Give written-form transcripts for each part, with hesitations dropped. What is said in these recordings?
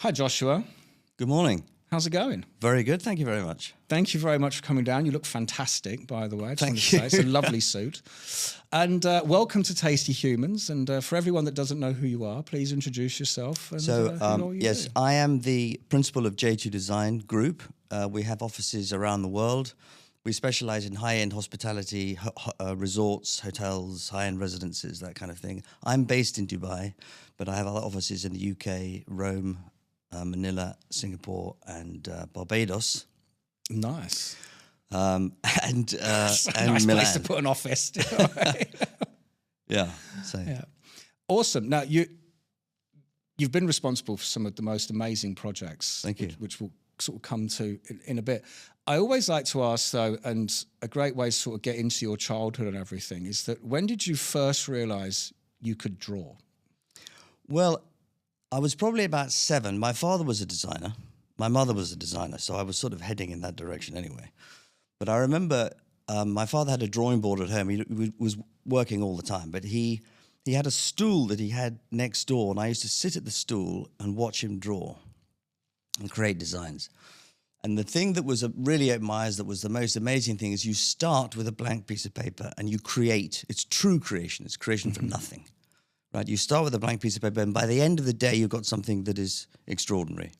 Hi, Joshua. Good morning. How's it going? Very good. Thank you very much. Thank you very much for coming down. You look fantastic, by the way. I just Thank wanted to you. say. It's a lovely suit. And welcome to Tasty Humans. And for everyone that doesn't know who you are, please introduce yourself. And, Yes, I am the principal of J2 Design Group. We have offices around the world. We specialize in high-end hospitality, resorts, hotels, high-end residences, that kind of thing. I'm based in Dubai, but I have other offices in the UK, Rome, Manila, Singapore, and Barbados. Nice. And Nice Milan. place to put an office. Yeah. So. Yeah. Awesome. Now, you've been responsible for some of the most amazing projects. Thank you. Which we'll sort of come to in a bit. I always like to ask, though, and a great way to sort of get into your childhood and everything, is that when did you first realize you could draw? Well, I was probably about 7. My father was a designer. My mother was a designer, so I was sort of heading in that direction anyway. But I remember my father had a drawing board at home. He was working all the time, but he had a stool that he had next door, and I used to sit at the stool and watch him draw and create designs. And the thing that was really at my eyes that was the most amazing thing is you start with a blank piece of paper and you create. It's true creation. It's creation from nothing. Right, you start with a blank piece of paper, and by the end of the day, you've got something that is extraordinary.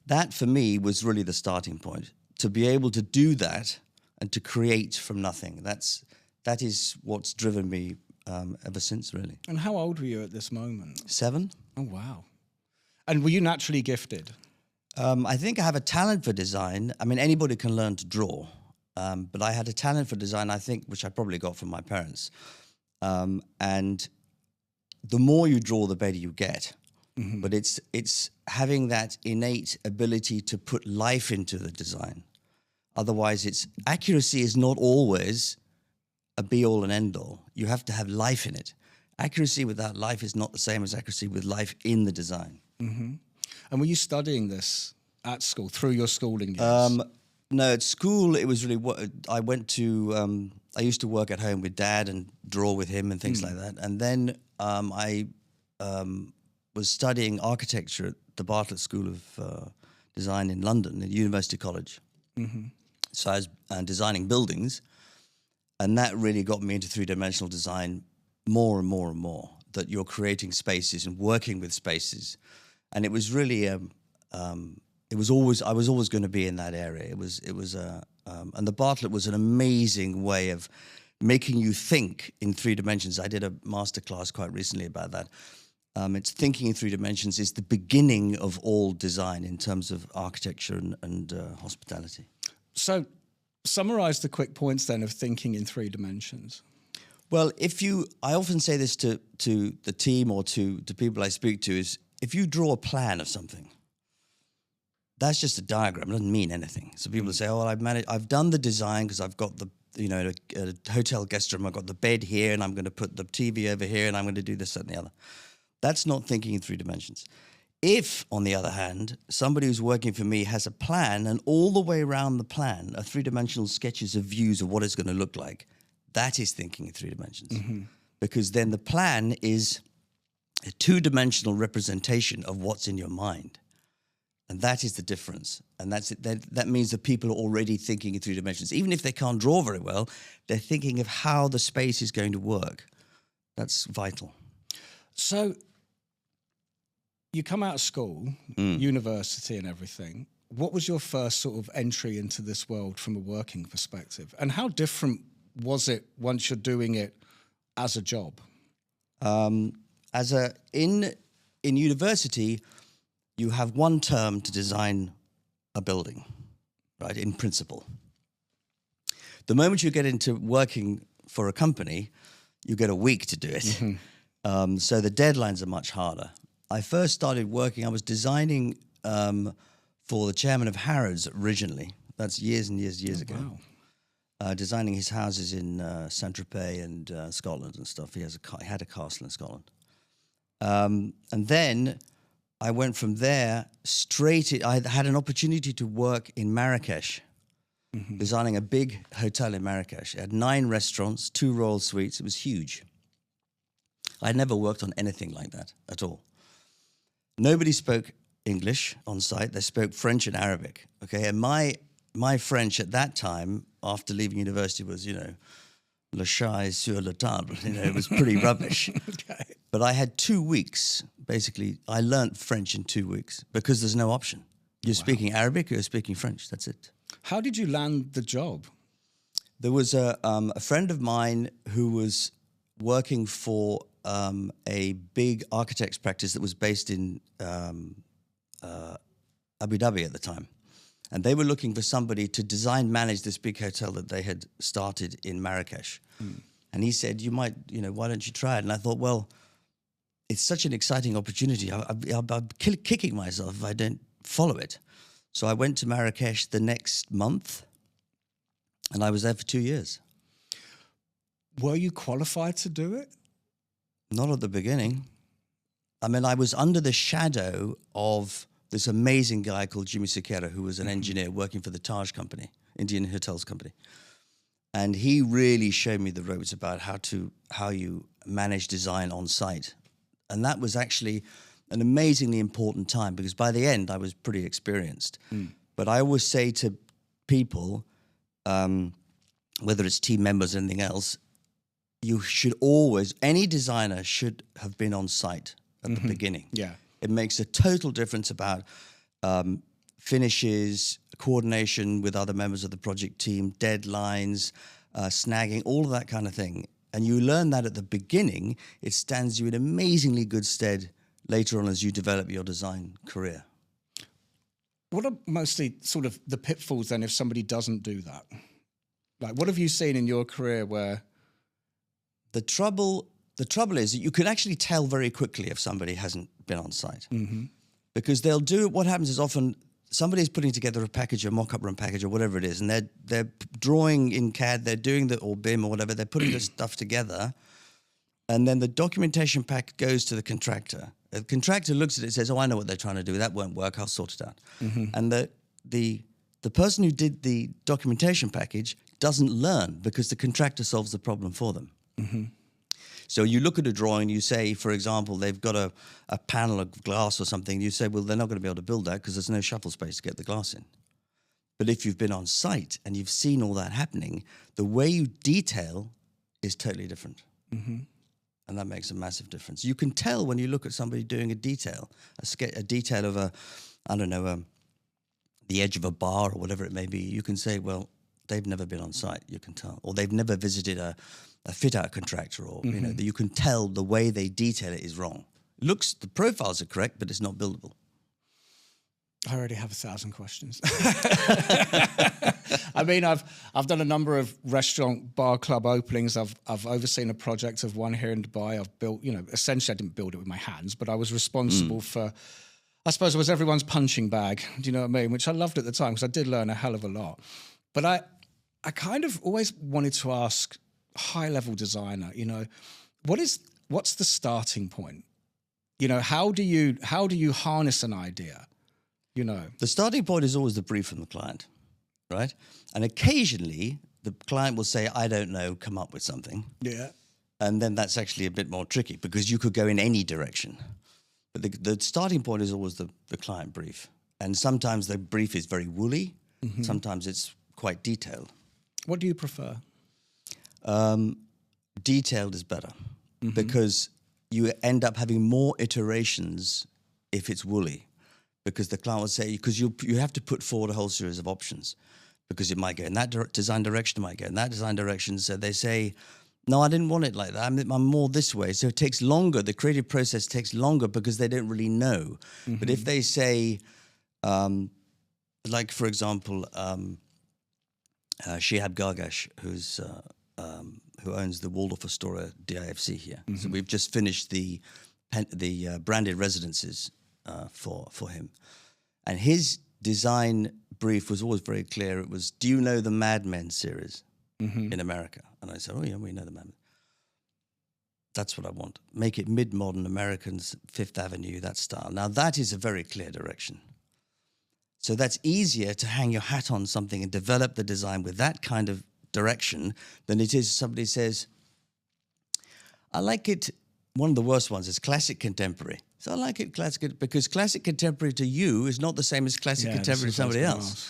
That, for me, was really the starting point. To be able to do that and to create from nothing, that is what's driven me ever since, really. And how old were you at this moment? 7. Oh, wow. And were you naturally gifted? I think I have a talent for design. I mean, anybody can learn to draw, but I had a talent for design, I think, which I probably got from my parents. And the more you draw, the better you get. Mm-hmm. But it's having that innate ability to put life into the design. Otherwise, accuracy is not always a be-all and end-all. You have to have life in it. Accuracy without life is not the same as accuracy with life in the design. Mm-hmm. And were you studying this at school, through your schooling years? No, at school, it was really I went to... I used to work at home with Dad and draw with him and things like that. And then I was studying architecture at the Bartlett School of Design in London, at University College. Mm-hmm. So I was designing buildings, and that really got me into three-dimensional design more and more and more, that you're creating spaces and working with spaces. And it was really... I was always going to be in that area. And the Bartlett was an amazing way of making you think in 3 dimensions. I did a masterclass quite recently about that. It's thinking in 3 dimensions is the beginning of all design in terms of architecture and hospitality. So, summarize the quick points then of thinking in 3 dimensions. Well, I often say this to the team or to people I speak to is if you draw a plan of something, that's just a diagram. It doesn't mean anything. So people say, "Oh, well, I've done the design because I've got the, a hotel guest room. I've got the bed here, and I'm going to put the TV over here, and I'm going to do this, that, and the other." That's not thinking in 3 dimensions. If, on the other hand, somebody who's working for me has a plan, and all the way around the plan are 3-dimensional sketches of views of what it's going to look like, that is thinking in 3 dimensions. Mm-hmm. Because then the plan is a 2-dimensional representation of what's in your mind. And that is the difference. And that means that people are already thinking in 3 dimensions. Even if they can't draw very well, they're thinking of how the space is going to work. That's vital. So you come out of school, university and everything. What was your first sort of entry into this world from a working perspective? And how different was it once you're doing it as a job? In university, you have 1 term to design a building, right, in principle. The moment you get into working for a company, you get a week to do it. Mm-hmm. So the deadlines are much harder. I first started working, I was designing for the chairman of Harrods originally. That's years and years ago. Wow. Designing his houses in Saint-Tropez and Scotland and stuff. He had a castle in Scotland. And then I went from there I had an opportunity to work in Marrakesh, designing a big hotel in Marrakesh. It had 9 restaurants, 2 royal suites. It was huge. I'd never worked on anything like that at all. nobody spoke English on site. They spoke French and Arabic. Okay, and my French at that time, after leaving university, was, you know, le chat est sur la table. You know, it was pretty rubbish. Okay. But I had 2 weeks. Basically, I learnt French in 2 weeks because there's no option. You're speaking Arabic or you're speaking French. That's it. How did you land the job? There was a friend of mine who was working for a big architects practice that was based in Abu Dhabi at the time. And they were looking for somebody to design, manage this big hotel that they had started in Marrakesh. And he said, you might, you know, why don't you try it? And I thought, well, it's such an exciting opportunity. I'm kicking myself if I don't follow it. So I went to Marrakesh the next month, and I was there for 2 years. Were you qualified to do it? Not at the beginning. I mean, I was under the shadow of this amazing guy called Jimmy Sekera, who was an engineer working for the Taj company, Indian Hotels company. And he really showed me the ropes about how you manage design on site. And that was actually an amazingly important time, because by the end I was pretty experienced. But I always say to people, whether it's team members or anything else, you should always, any designer should have been on site at the beginning. Yeah. It makes a total difference about finishes, coordination with other members of the project team, deadlines, snagging, all of that kind of thing. And you learn that at the beginning. It stands you in amazingly good stead later on as you develop your design career. What are mostly sort of the pitfalls then if somebody doesn't do that? Like, what have you seen in your career where... The trouble is that you can actually tell very quickly if somebody hasn't been on site. Because they'll do, what happens is often somebody's putting together a package, a mock-up run package or whatever it is, and they're drawing in CAD, they're doing or BIM or whatever, they're putting this stuff together, and then the documentation pack goes to the contractor. The contractor looks at it and says, oh, I know what they're trying to do, that won't work, I'll sort it out. And the person who did the documentation package doesn't learn because the contractor solves the problem for them. So you look at a drawing, you say, for example, they've got a panel of glass or something. You say, well, they're not going to be able to build that because there's no shuffle space to get the glass in. But if you've been on site and you've seen all that happening, the way you detail is totally different. And that makes a massive difference. You can tell when you look at somebody doing a detail, a detail of the edge of a bar or whatever it may be. You can say, well, they've never been on site, you can tell. Or they've never visited a fit-out contractor, or you know, you can tell the way they detail it is wrong. The profiles are correct, but it's not buildable. I already have 1,000 questions. I mean, I've done a number of restaurant, bar, club openings. I've overseen a project of one here in Dubai. I've built, you know, essentially I didn't build it with my hands, but I was responsible for, I suppose it was everyone's punching bag. Do you know what I mean? Which I loved at the time because I did learn a hell of a lot. But I kind of always wanted to ask high-level designer, you know, what's the starting point? You know, how do you harness an idea? You know, the starting point is always the brief from the client, right? And occasionally the client will say, I don't know, come up with something. Yeah. And then that's actually a bit more tricky because you could go in any direction. But the starting point is always the client brief. And sometimes the brief is very woolly. Sometimes it's quite detailed. What do you prefer? Detailed is better because you end up having more iterations if it's woolly, because the client will say, because you have to put forward a whole series of options because it might go in that design direction, it might go in that design direction. So they say, no, I didn't want it like that. I'm more this way. So it takes longer. The creative process takes longer because they don't really know. But if they say, like, for example, Shihab Gargash, who owns the Waldorf Astoria DIFC here. So we've just finished the branded residences for him. And his design brief was always very clear. It was, do you know the Mad Men series in America? And I said, oh, yeah, we know the Mad Men. That's what I want. Make it mid-modern Americans, Fifth Avenue, that style. Now, that is a very clear direction. So that's easier to hang your hat on something and develop the design with that kind of direction than it is somebody says, I like it one of the worst ones is classic contemporary. So I like it classic because classic contemporary to you is not the same as classic contemporary to somebody else.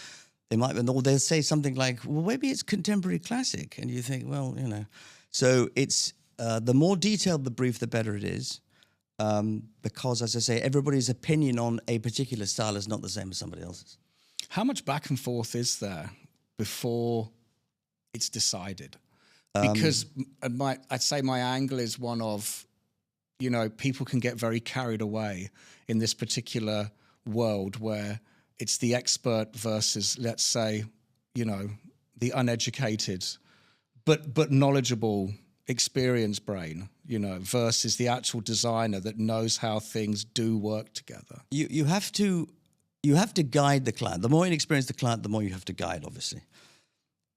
They might, or they'll say something like, well, maybe it's contemporary classic. And you think, well, you know. So it's, the more detailed the brief, the better it is. Because, as I say, everybody's opinion on a particular style is not the same as somebody else's. How much back and forth is there before it's decided? Because I'd say my angle is one of, you know, people can get very carried away in this particular world where it's the expert versus, let's say, you know, the uneducated but knowledgeable, experienced brain, you know, versus the actual designer that knows how things do work together. You have to guide the client. The more inexperienced the client, the more you have to guide, obviously.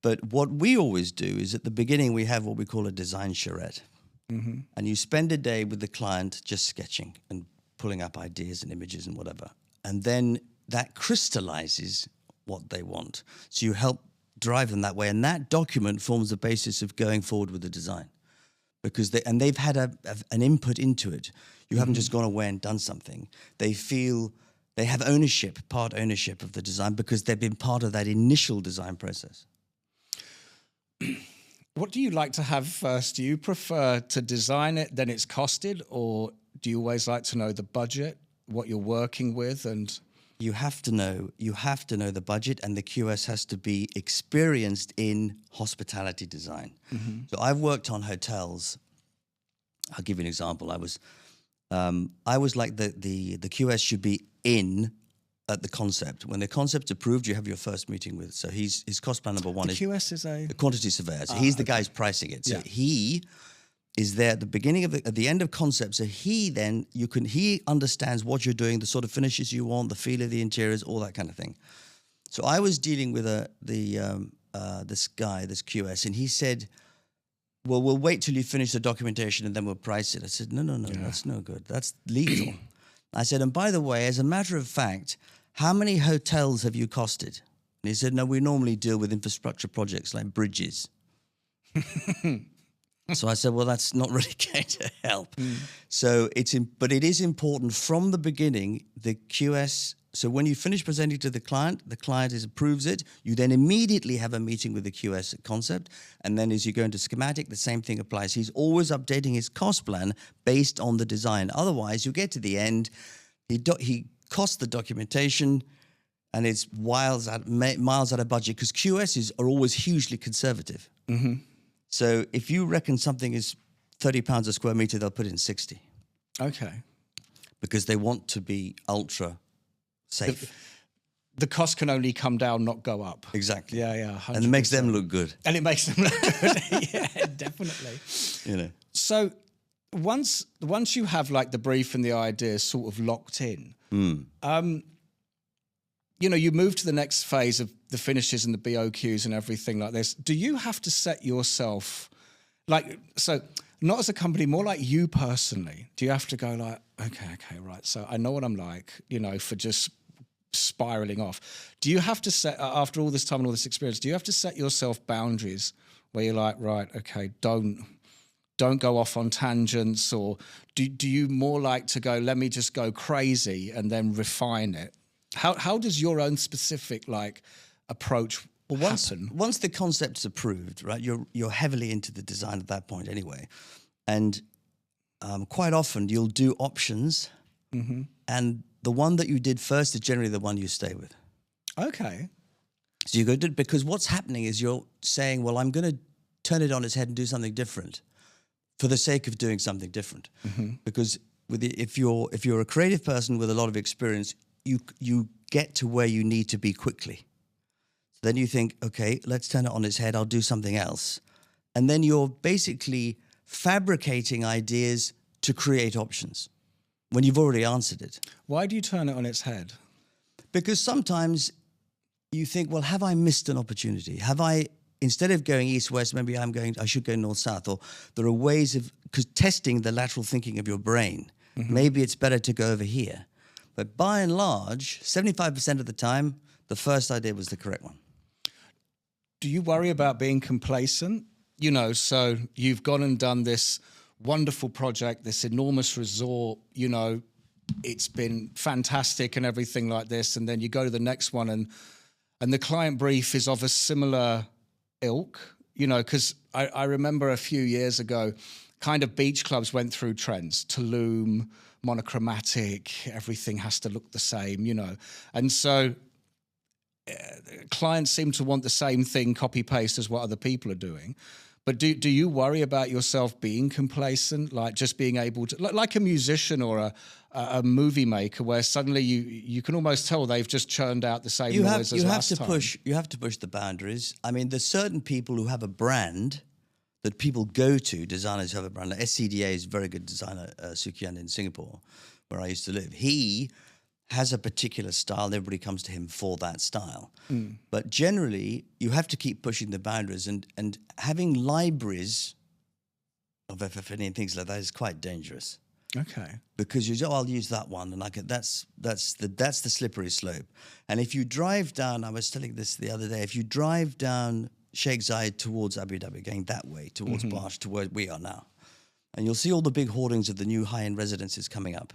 But what we always do is at the beginning we have what we call a design charrette. Mm-hmm. And you spend a day with the client just sketching and pulling up ideas and images and whatever. And then that crystallizes what they want. So you help drive them that way. And that document forms the basis of going forward with the design. Because they've had an input into it. You haven't just gone away and done something. They feel they have ownership, part ownership of the design because they've been part of that initial design process. What do you like to have first? Do you prefer to design it, then it's costed, or do you always like to know the budget, what you're working with? And you have to know the budget, and the QS has to be experienced in hospitality design. Mm-hmm. So I've worked on hotels. I'll give you an example. I was like the QS should be in at the concept. When the concept's approved, you have your first meeting with. So his cost plan number one the QS is a quantity surveyor. So he's the guy who's pricing it. So he is there at the beginning of at the end of concept. So he understands what you're doing, the sort of finishes you want, the feel of the interiors, all that kind of thing. So I was dealing with this guy, this QS, and he said, well, we'll wait till you finish the documentation and then we'll price it. I said, no, that's no good. That's legal. I said, and by the way, as a matter of fact, how many hotels have you costed? And he said, no, we normally deal with infrastructure projects like bridges. So I said, well, that's not really going to help. So but it is important from the beginning, the QS. So when you finish presenting to the client approves it. You then immediately have a meeting with the QS at concept. And then as you go into schematic, the same thing applies. He's always updating his cost plan based on the design. Otherwise, you get to the end, he costs the documentation, and it's miles out of budget because QSs are always hugely conservative. Mm-hmm. So if you reckon something is £30 a square meter, they'll put in 60. Okay. Because they want to be ultra safe. The cost can only come down, not go up. Exactly. Yeah. 100%. And it makes them look good. And it makes them look good. Yeah, definitely. You know. So once you have like the brief and the idea sort of locked in, you know, you move to the next phase of the finishes and the BOQs and everything like this. Do you have to set yourself, like, so not as a company, more like you personally, do you have to go like, okay, right, so I know what I'm like, you know, for just spiraling off. Do you have to set, after all this time and all this experience, do you have to set yourself boundaries where you're like, right, okay, don't go off on tangents, or do you more like to go, let me just go crazy and then refine it? How does your own specific like approach happen? Once the concept's approved, right? You're heavily into the design at that point anyway, and quite often you'll do options, and the one that you did first is generally the one you stay with. Okay. So you go because what's happening is you're saying, well, I'm going to turn it on its head and do something different, for the sake of doing something different. Because if you're a creative person with a lot of experience, you get to where you need to be quickly. So then you think, okay, let's turn it on its head. I'll do something else. And then you're basically fabricating ideas to create options when you've already answered it. Why do you turn it on its head? Because sometimes you think, well, have I missed an opportunity? Have I, instead of going east-west, maybe I should go north-south. Or there are ways of testing the lateral thinking of your brain. Maybe it's better to go over here. But by and large, 75% of the time, the first idea was the correct one. Do you worry about being complacent? You know, so you've gone and done this wonderful project, this enormous resort, you know, it's been fantastic and everything like this. And then you go to the next one and the client brief is of a similar ilk, you know, because I remember a few years ago, kind of beach clubs went through trends, Tulum, monochromatic, everything has to look the same, you know. And so clients seem to want the same thing, copy paste as what other people are doing. But do you worry about yourself being complacent, like just being able to, like a musician or a movie maker, where suddenly you can almost tell they've just churned out the same noise as last time? You have to push the boundaries. I mean, there's certain people who have a brand that people go to, designers who have a brand. Like SCDA is a very good designer, Sukian in Singapore, where I used to live. He has a particular style, and everybody comes to him for that style. But generally, you have to keep pushing the boundaries, and having libraries of FF&E and things like that is quite dangerous. Okay. Because you say, oh, I'll use that one, and that's the slippery slope. And if you drive down, I was telling this the other day, if you drive down Sheikh Zayed towards Abu Dhabi, going that way, towards Barsh, to where we are now, and you'll see all the big hoardings of the new high-end residences coming up.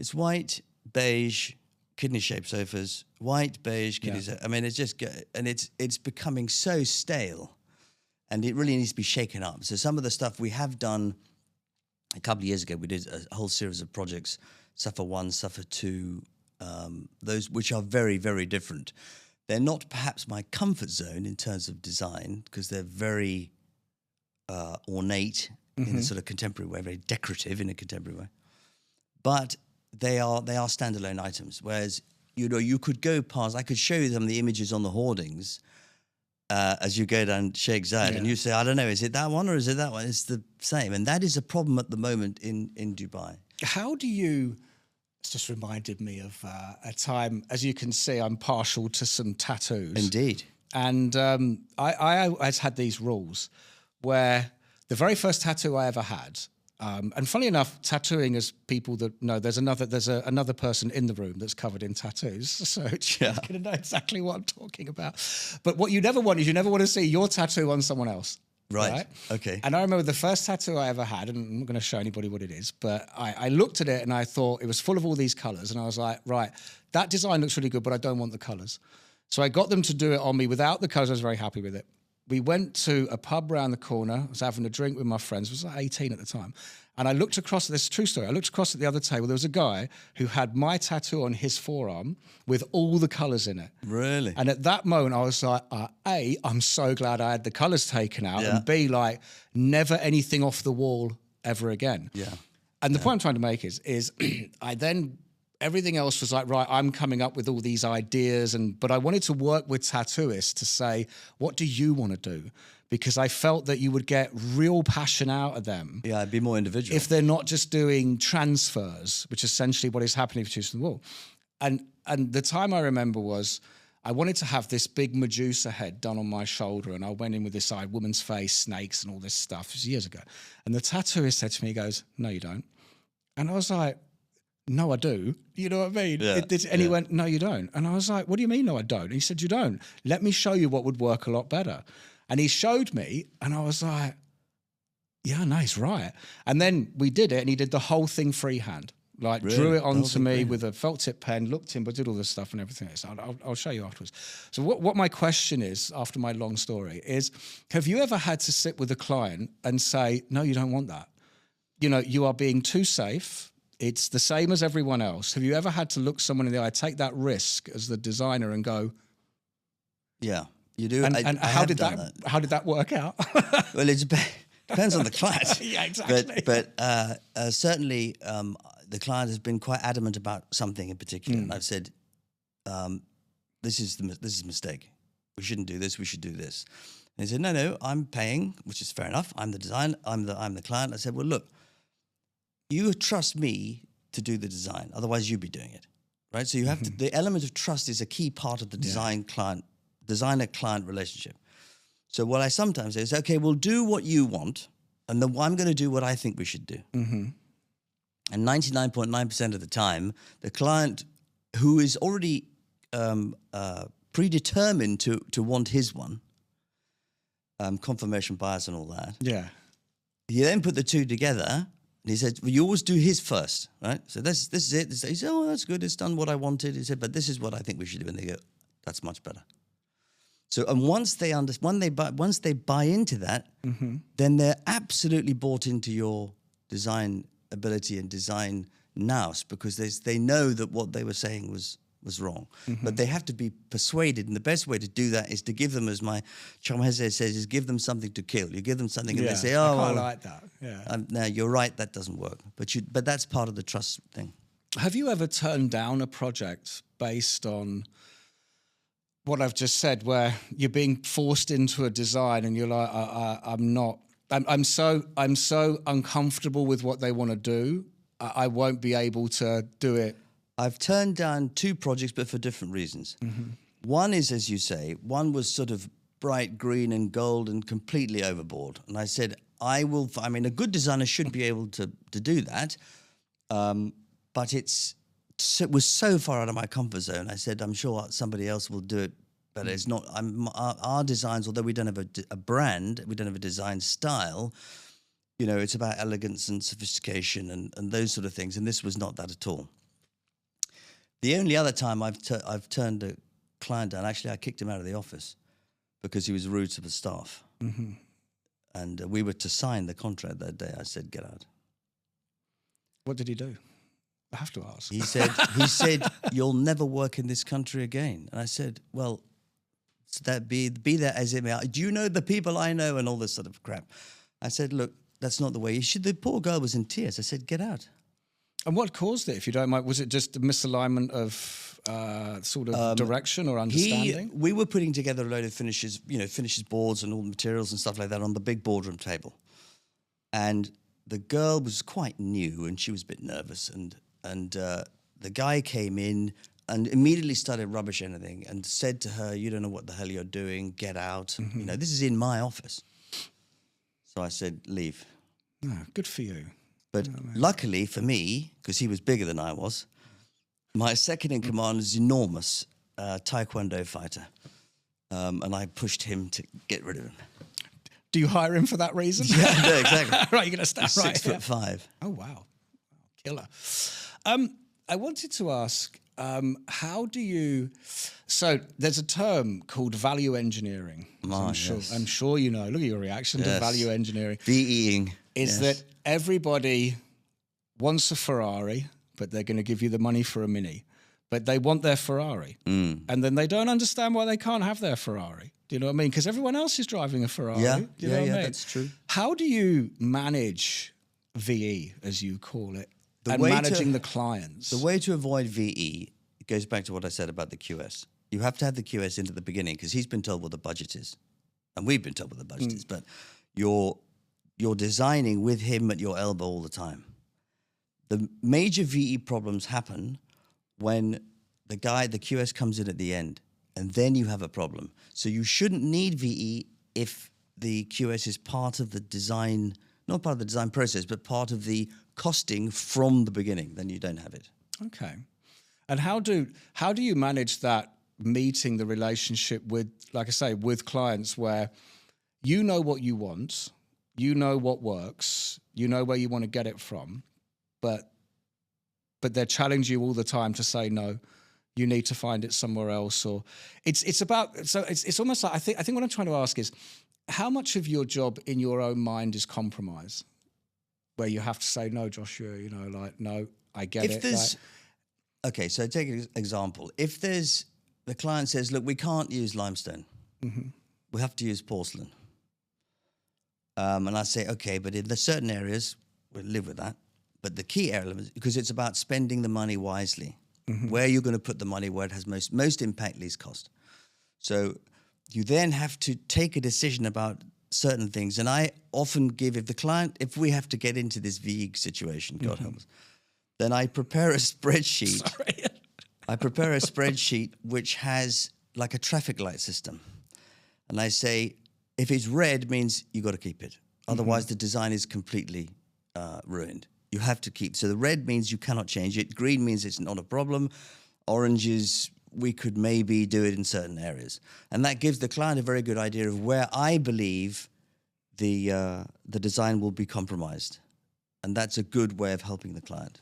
It's white, beige, kidney-shaped sofas, white, beige, kidney. I mean, it's just, and it's becoming so stale, and it really needs to be shaken up. So some of the stuff we have done a couple of years ago, we did a whole series of projects, Sufouh 1, Sufouh 2, those which are very, very different. They're not perhaps my comfort zone in terms of design, because they're very ornate in a sort of contemporary way, very decorative in a contemporary way. But they are standalone items. Whereas, you know, you could go past, I could show you some of the images on the hoardings as you go down Sheikh Zayed, and you say, I don't know, is it that one or is it that one? It's the same. And that is a problem at the moment in Dubai. How do you... It's just reminded me of a time, as you can see, I'm partial to some tattoos. Indeed. And I always had these rules where the very first tattoo I ever had, and funny enough, tattooing, as people that know, there's another person in the room that's covered in tattoos, so you're going to know exactly what I'm talking about. But what you never want is you never want to see your tattoo on someone else. Right. Okay. And I remember the first tattoo I ever had, and I'm not going to show anybody what it is, but I looked at it and I thought it was full of all these colours, and I was like, right, that design looks really good, but I don't want the colours. So I got them to do it on me without the colours. I was very happy with it. We went to a pub around the corner. I was having a drink with my friends. I was like 18 at the time. And I looked across, this is a true story, I looked across at the other table. There was a guy who had my tattoo on his forearm with all the colours in it. Really? And at that moment, I was like, A, I'm so glad I had the colours taken out, and B, like, never anything off the wall ever again. Yeah. And the point I'm trying to make is I then, everything else was like, right, I'm coming up with all these ideas, but I wanted to work with tattooists to say, what do you want to do? Because I felt that you would get real passion out of them. Yeah, be more individual. If they're not just doing transfers, which is essentially what is happening for Choosing the Wall. And the time I remember was, I wanted to have this big Medusa head done on my shoulder, and I went in with this woman's face, snakes and all this stuff. It was years ago. And the tattooist said to me, he goes, no, you don't. And I was like, no, I do. You know what I mean? Yeah, And he went, no, you don't. And I was like, what do you mean, no, I don't? And he said, you don't. Let me show you what would work a lot better. And he showed me, and I was like, yeah, no, he's right. And then we did it, and he did the whole thing freehand. Like, Really? drew it onto me with a felt tip pen, looked in, but did all this stuff and everything else. I'll show you afterwards. So what my question is, after my long story, is have you ever had to sit with a client and say, no, you don't want that? You know, you are being too safe. It's the same as everyone else. Have you ever had to look someone in the eye, take that risk as the designer and go... Yeah. You do, and how did that work out? Well, it depends on the client. Yeah, exactly. But certainly, the client has been quite adamant about something in particular, and I've said, "This is a mistake. We shouldn't do this. We should do this." And he said, "No, I'm paying, which is fair enough. I'm the design. I'm the client." I said, "Well, look, you trust me to do the design. Otherwise, you'd be doing it, right? So you have to. The element of trust is a key part of the designer-client relationship. So what I sometimes say is, okay, we'll do what you want, and then I'm going to do what I think we should do. And 99.9% of the time, the client who is already predetermined to want his one, confirmation bias and all that, He then put the two together, and he said, well, you always do his first, right? So this is it. He said, oh, that's good. It's done what I wanted. He said, but this is what I think we should do. And they go, that's much better. So, and once they buy into that, then they're absolutely bought into your design ability and design nous, because they know that what they were saying was wrong. But they have to be persuaded, and the best way to do that is to give them, as my Chomheze says, is give them something to kill. You give them something and they say, oh, I like that. Yeah. No, you're right, that doesn't work. But that's part of the trust thing. Have you ever turned down a project based on what I've just said, where you're being forced into a design and you're like, I'm so uncomfortable with what they want to do, I won't be able to do it? I've turned down 2 projects, but for different reasons. One is, as you say, one was sort of bright green and gold and completely overboard. And I said, a good designer should be able to do that, but it was so far out of my comfort zone. I said, I'm sure somebody else will do it, but it's not. Our designs, although we don't have a brand, we don't have a design style, it's about elegance and sophistication and those sort of things. And this was not that at all. The only other time I've turned a client down, actually, I kicked him out of the office because he was rude to the staff. And we were to sign the contract that day. I said, get out. What did he do? I have to ask. He said, you'll never work in this country again. And I said, well, that be that as it may. Do you know the people I know and all this sort of crap? I said, look, that's not the way. The poor girl was in tears. I said, get out. And what caused it, if you don't mind? Was it just a misalignment of sort of direction or understanding? We were putting together a load of finishes boards and all the materials and stuff like that on the big boardroom table. And the girl was quite new and she was a bit nervous. And the guy came in and immediately started rubbish anything and said to her, you don't know what the hell you're doing, get out. This is in my office. So I said, leave. Oh, good for you. But luckily for me, because he was bigger than I was, my second in command is enormous taekwondo fighter. And I pushed him to get rid of him. Do you hire him for that reason? Yeah, no, exactly. Right, you're going to stand right 6'5". Oh, wow. Killer. I wanted to ask, how do you... So there's a term called value engineering. I'm sure you know. Look at your reaction to value engineering. VEing. Is that everybody wants a Ferrari, but they're going to give you the money for a Mini. But they want their Ferrari. And then they don't understand why they can't have their Ferrari. Do you know what I mean? Because everyone else is driving a Ferrari. Yeah, do you know what I mean? That's true. How do you manage VE, as you call it, and managing the clients? The way to avoid VE, it goes back to what I said about the QS. You have to have the QS into the beginning because he's been told what the budget is. And we've been told what the budget is. But you're designing with him at your elbow all the time. The major VE problems happen when the QS comes in at the end, and then you have a problem. So you shouldn't need VE if the QS is part of the design, not part of the design process, but part of the costing from the beginning. Then you don't have it. Okay. And how do you manage that meeting the relationship with, like I say, with clients where you know what you want, you know what works, you know where you want to get it from, but they're challenging you all the time to say no. You need to find it somewhere else, or it's almost like I think what I'm trying to ask is how much of your job in your own mind is compromise, where you have to say no, Joshua. No, I get it. Okay, so take an example. If the client says, look, we can't use limestone, we have to use porcelain, and I say, okay, but in the certain areas we'll live with that. But the key element, because it's about spending the money wisely. Where you're going to put the money, where it has most impact, least cost. So you then have to take a decision about certain things. And I often give, if we have to get into this VE situation, God help us, then I prepare a spreadsheet. Sorry. I prepare a spreadsheet which has like a traffic light system. And I say, if it's red, means you got to keep it. Otherwise, the design is completely ruined. You have to keep. So the red means you cannot change it. Green means it's not a problem. Orange is we could maybe do it in certain areas. And that gives the client a very good idea of where I believe the design will be compromised, and that's a good way of helping the client.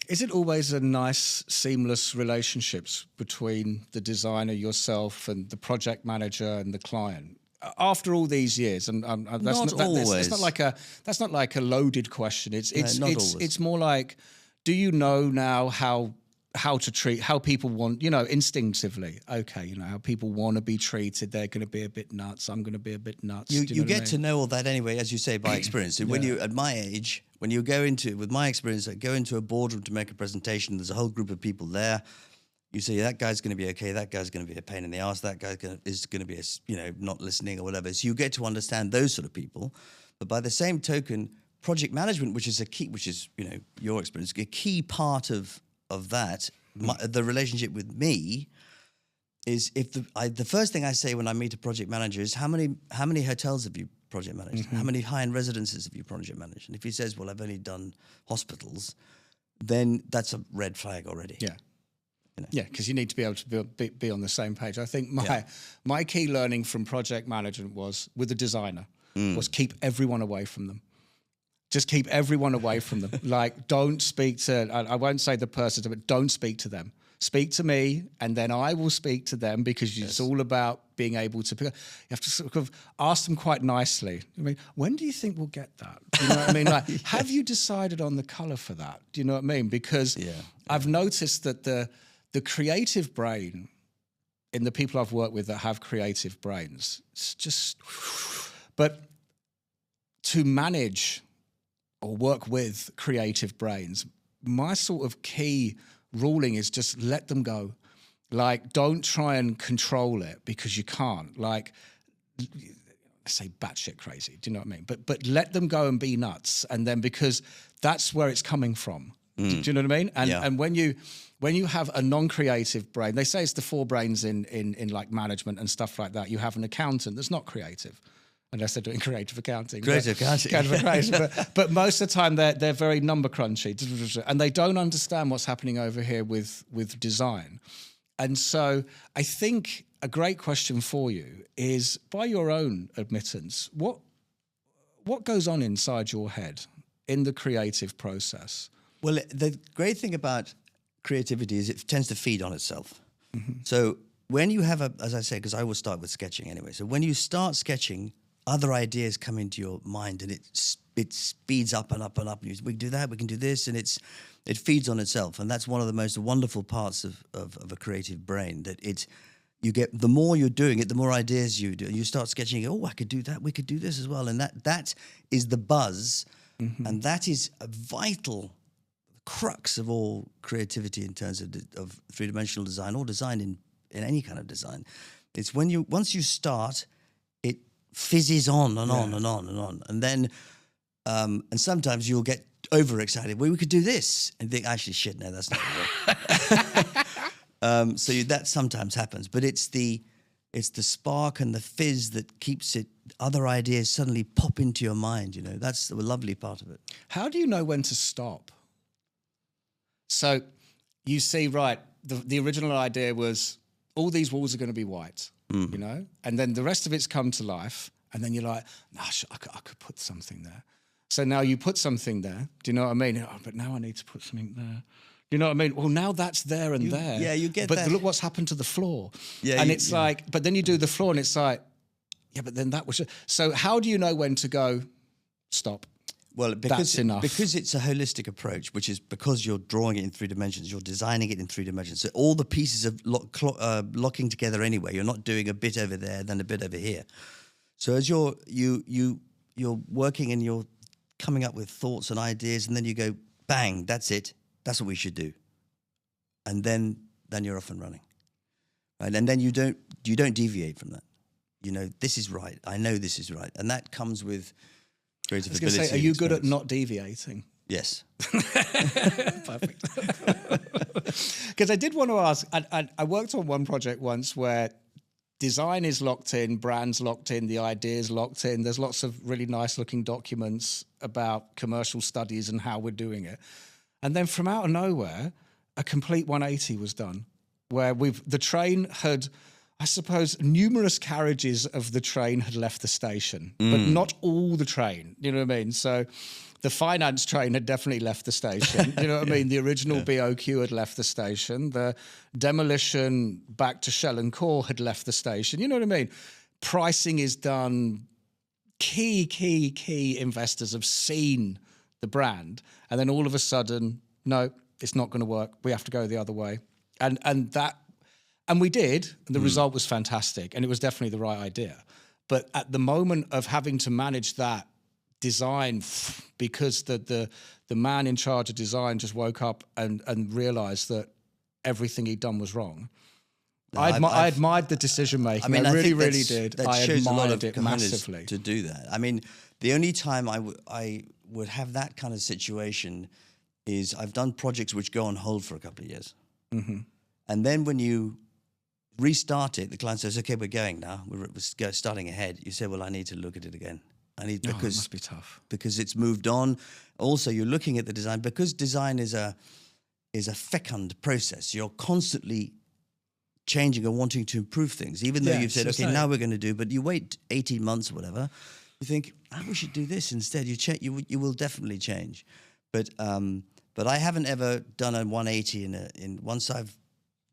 Is it always a nice, seamless relationships between the designer, yourself, and the project manager and the client? After all these years, and that's Not always. That's not like a loaded question. Always. It's more like, do you know now how to treat, how people want, instinctively, okay, how people want to be treated. They're going to be a bit nuts. I'm going to be a bit nuts. You get to know all that anyway, as you say, by experience. When you, at my age, when you go into, with my experience, I go into a boardroom to make a presentation, there's a whole group of people there. You say, that guy's going to be okay, that guy's going to be a pain in the ass, that guy is going to be, not listening or whatever. So you get to understand those sort of people. But by the same token, project management, which is your experience, a key part of that, the relationship with me, is if the first thing I say when I meet a project manager is, how many hotels have you project managed? How many high-end residences have you project managed? And if he says, well, I've only done hospitals, then that's a red flag already. Yeah. Yeah, because you need to be able to be on the same page. I think my key learning from project management was, with a designer, was keep everyone away from them. Just keep everyone away from them. Like, don't speak to, I won't say the person, but don't speak to them. Speak to me, and then I will speak to them, because it's all about being able to, you have to sort of ask them quite nicely. I mean, when do you think we'll get that? Do you know what I mean? Like, have you decided on the color for that? Do you know what I mean? Because I've noticed that the creative brain in the people I've worked with that have creative brains, it's just, but to manage or work with creative brains, my sort of key ruling is just let them go. Like, don't try and control it, because you can't. Like, I say batshit crazy, do you know what I mean? But let them go and be nuts, and then, because that's where it's coming from. Do you know what I mean? And when you have a non-creative brain, they say it's the four brains in like management and stuff like that. You have an accountant that's not creative, unless they're doing creative accounting. But most of the time they're very number crunchy, and they don't understand what's happening over here with design. And so I think a great question for you is, by your own admittance, what goes on inside your head in the creative process? Well, the great thing about creativity is it tends to feed on itself. So when you have as I say, because I always start with sketching anyway. So when you start sketching, other ideas come into your mind, and it speeds up and up and up. And we can do that, we can do this, and it feeds on itself. And that's one of the most wonderful parts of a creative brain, that you get, the more you're doing it, the more ideas you do. You start sketching, oh, I could do that, we could do this as well. And that is the buzz, and that is a vital crux of all creativity in terms of three-dimensional design, or design in any kind of design. It's once you start, it fizzes on and on and on and on. And then, and sometimes you'll get overexcited. Well, we could do this. And think, actually, shit, no, that's not going to work. That sometimes happens. But it's the spark and the fizz that keeps it, other ideas suddenly pop into your mind, That's the lovely part of it. How do you know when to stop? So you see, right, the original idea was all these walls are going to be white, and then the rest of it's come to life, and then you're like, no, I could put something there. So now you put something there. Do you know what I mean? Oh, but now I need to put something there. Do you know what I mean? Well, now that's there and there. Yeah, you get that. But look what's happened to the floor. Yeah, and it's like, but then you do the floor, and it's like, yeah, but then that was... So how do you know when to go, stop? Well, that's enough. Because it's a holistic approach, which is because you're drawing it in 3 dimensions, you're designing it in 3 dimensions. So all the pieces are locking together anyway. You're not doing a bit over there, then a bit over here. So as you're working and you're coming up with thoughts and ideas, and then you go, bang, that's it. That's what we should do. And then you're off and running. Right? And then you don't deviate from that. This is right. I know this is right. And that comes with creative ability. I was going to say, are you good at not deviating? Yes. Perfect. Because I did want to ask, I worked on one project once where design is locked in, brands locked in, the ideas locked in. There's lots of really nice looking documents about commercial studies and how we're doing it. And then from out of nowhere, a complete 180 was done, where the train had, I suppose numerous carriages of the train had left the station, but not all the train. You know what I mean? So the finance train had definitely left the station. You know what I mean? The original BOQ had left the station. The demolition back to Shell and Core had left the station. You know what I mean? Pricing is done. Key investors have seen the brand, and then all of a sudden, no, it's not going to work. We have to go the other way. And we did, and the result was fantastic, and it was definitely the right idea. But at the moment of having to manage that design, because the man in charge of design just woke up and realised that everything he'd done was wrong. No, I admired the decision making. I mean, I really did. That I shows a lot of it massively to do that. I mean, the only time I would have that kind of situation is I've done projects which go on hold for a couple of years, and then when you restart it, the client says, "Okay, we're going now. We're starting ahead." You say, "Well, I need to look at it again. I need because it must be tough because it's moved on." Also, you're looking at the design because design is a fecund process. You're constantly changing and wanting to improve things, even though you've said, "Okay, now we're going to do." But you wait 18 months or whatever. You think, we should do this instead. You will definitely change, but I haven't ever done a 180 in once I've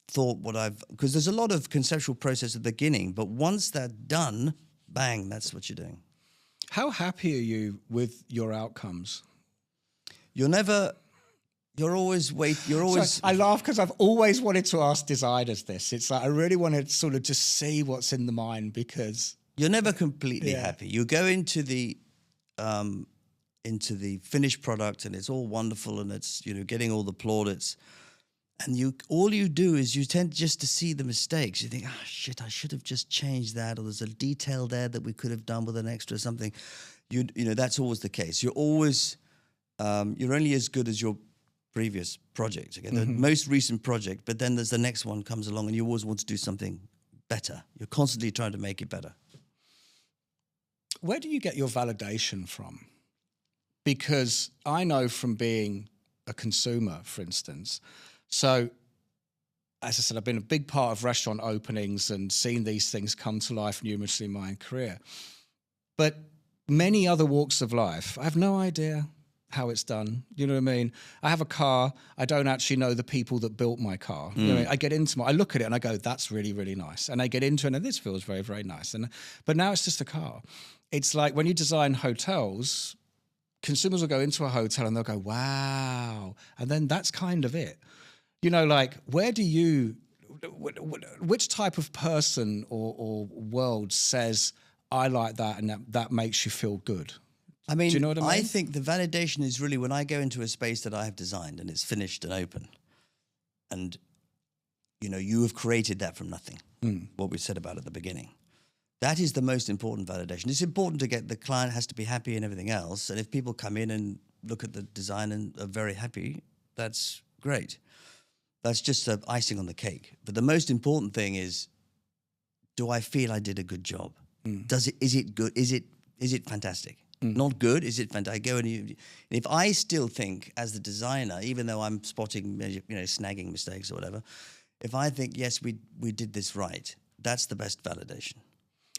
thought because there's a lot of conceptual process at the beginning, but once that's done, bang, that's what you're doing. How happy are you with your outcomes? You're always. So I laugh because I've always wanted to ask designers this. It's like I really want to sort of just see what's in the mind, because you're never completely happy. You go into the finished product and it's all wonderful and it's getting all the plaudits. And all you do is you tend just to see the mistakes. You think, shit, I should have just changed that, or there's a detail there that we could have done with an extra something. That's always the case. You're always, you're only as good as your previous project, the most recent project, but then there's the next one comes along and you always want to do something better. You're constantly trying to make it better. Where do you get your validation from? Because I know from being a consumer, for instance. So, as I said, I've been a big part of restaurant openings and seen these things come to life numerously in my career. But many other walks of life, I have no idea how it's done. You know what I mean? I have a car. I don't actually know the people that built my car. You know what I mean? I get into I look at it and I go, that's really, really nice. And I get into it and this feels very, very nice. But now it's just a car. It's like when you design hotels, consumers will go into a hotel and they'll go, wow. And then that's kind of it. Which type of person or world says, I like that and that makes you feel good? I mean, do you know what I mean? I think the validation is really when I go into a space that I have designed and it's finished and open. And, you have created that from nothing, what we said about at the beginning. That is the most important validation. It's important to get the client has to be happy and everything else. And if people come in and look at the design and are very happy, that's great. That's just icing on the cake. But the most important thing is, do I feel I did a good job? Is it good? Is it fantastic? Not good? Is it fantastic? I go and if I still think as the designer, even though I'm spotting, snagging mistakes or whatever, if I think, yes, we did this right, that's the best validation.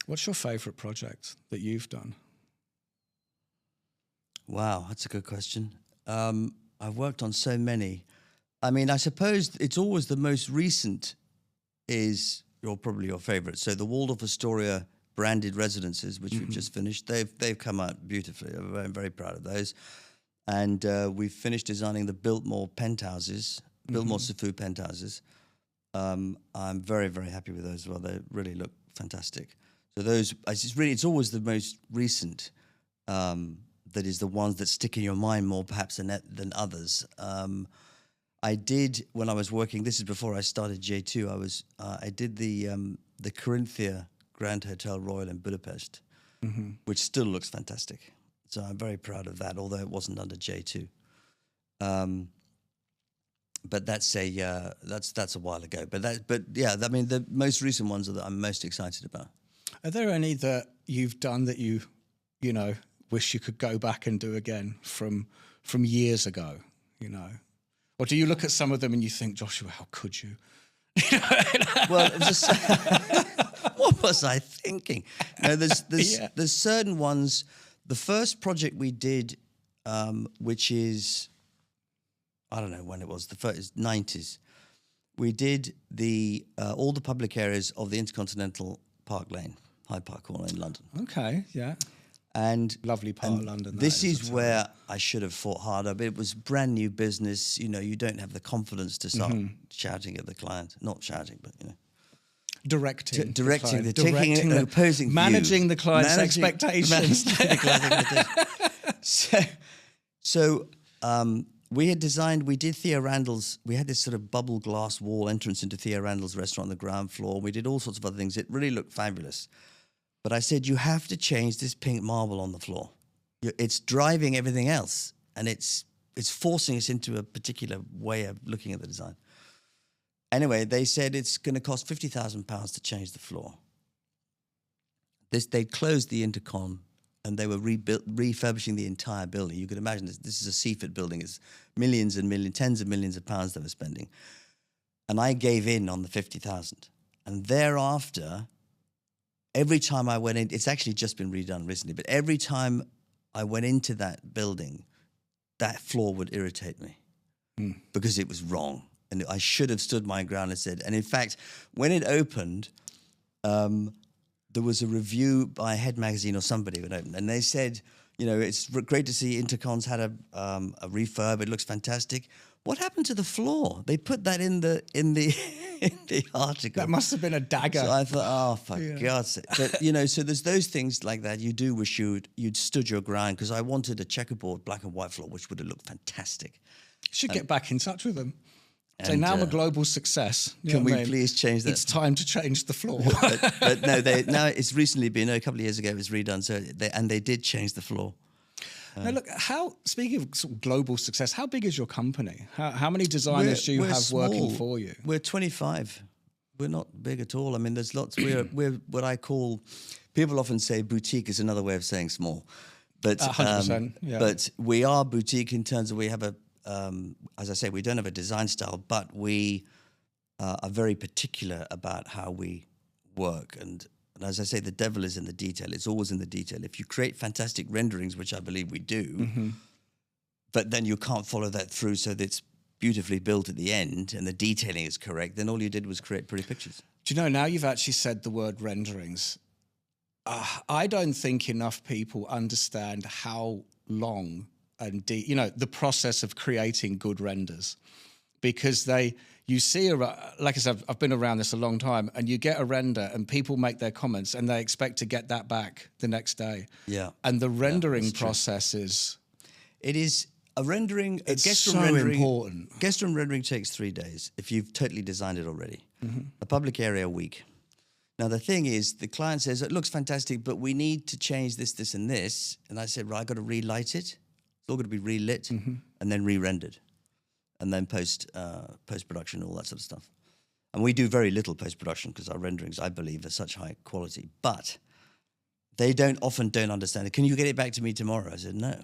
What's your favorite project that you've done? Wow, that's a good question. I've worked on so many. I mean, I suppose it's always the most recent is probably your favorite. So the Waldorf Astoria branded residences, which we've just finished, they've come out beautifully. I'm very proud of those. And we've finished designing the Biltmore Penthouses, Biltmore Sufouh Penthouses. I'm very, very happy with those as well. They really look fantastic. So those, it's always the most recent that is the ones that stick in your mind more perhaps than others. I did, when I was working, this is before I started J2, I did the Corinthia Grand Hotel Royal in Budapest, which still looks fantastic. So I'm very proud of that, although it wasn't under J2. But that's a while ago. But yeah, I mean, the most recent ones are that I'm most excited about. Are there any that you've done that you wish you could go back and do again from years ago, Or do you look at some of them and you think, Joshua, how could you? Well, was I thinking? No, there's certain ones. The first project we did, which is, I don't know when it was, the first 90s. We did all the public areas of the Intercontinental Park Lane, Hyde Park Corner in London. Okay, yeah. And lovely part of London. This is where I should have fought harder, but it was brand new business. You know, you don't have the confidence to start shouting at the client. Not shouting, but, you know. Directing, taking an opposing managing view. The client's expectations. So we had designed, we did Thea Randall's, we had this sort of bubble glass wall entrance into Thea Randall's restaurant on the ground floor. We did all sorts of other things. It really looked fabulous. But I said, you have to change this pink marble on the floor. It's driving everything else. And it's forcing us into a particular way of looking at the design. Anyway, they said it's going to cost £50,000 to change the floor. They closed the Intercon and they were refurbishing the entire building. You could imagine this is a seafood building. It's millions and millions, tens of millions of pounds they were spending. And I gave in on the 50,000. And thereafter, every time I went in, it's actually just been redone recently, but every time I went into that building, that floor would irritate me because it was wrong. And I should have stood my ground and said, and in fact, when it opened, there was a review by Head Magazine or somebody when it opened, and they said, you know, it's great to see Intercon's had a refurb. It looks fantastic. What happened to the floor? They put that in the in the article. That must have been a dagger. So I thought, oh, for God's sake. But, you know, so there's those things like that. You do wish you'd stood your ground, because I wanted a checkerboard black and white floor, which would have looked fantastic. Should get back in touch with them. So now I'm a global success. Can we please change that? It's time to change the floor. but no, now it's recently been, a couple of years ago, it was redone. So they did change the floor. Now, look, speaking of sort of global success, how big is your company? How many designers do you have small. working for you? We're 25. We're not big at all. I mean, there's lots. We're what I call, people often say boutique is another way of saying small. But 100%. Yeah. But we are boutique in terms of we have as I say, we don't have a design style, but we are very particular about how we work. And as I say, the devil is in the detail. It's always in the detail. If you create fantastic renderings, which I believe we do, but then you can't follow that through so that it's beautifully built at the end and the detailing is correct, then all you did was create pretty pictures. Do you know, now you've actually said the word renderings, I don't think enough people understand how long and you know, the process of creating good renders, because you see, like I said, I've been around this a long time, and you get a render and people make their comments and they expect to get that back the next day. Yeah. And the rendering process is a rendering. It's so important. Guest room rendering takes 3 days if you've totally designed it already. A public area a week. Now, the thing is, the client says, it looks fantastic, but we need to change this, this, and this. And I said, right, I've got to relight it. It's all going to be relit and then re-rendered. And then post-production, all that sort of stuff. And we do very little post-production because our renderings, I believe, are such high quality. But they often don't understand it. Can you get it back to me tomorrow? I said, no.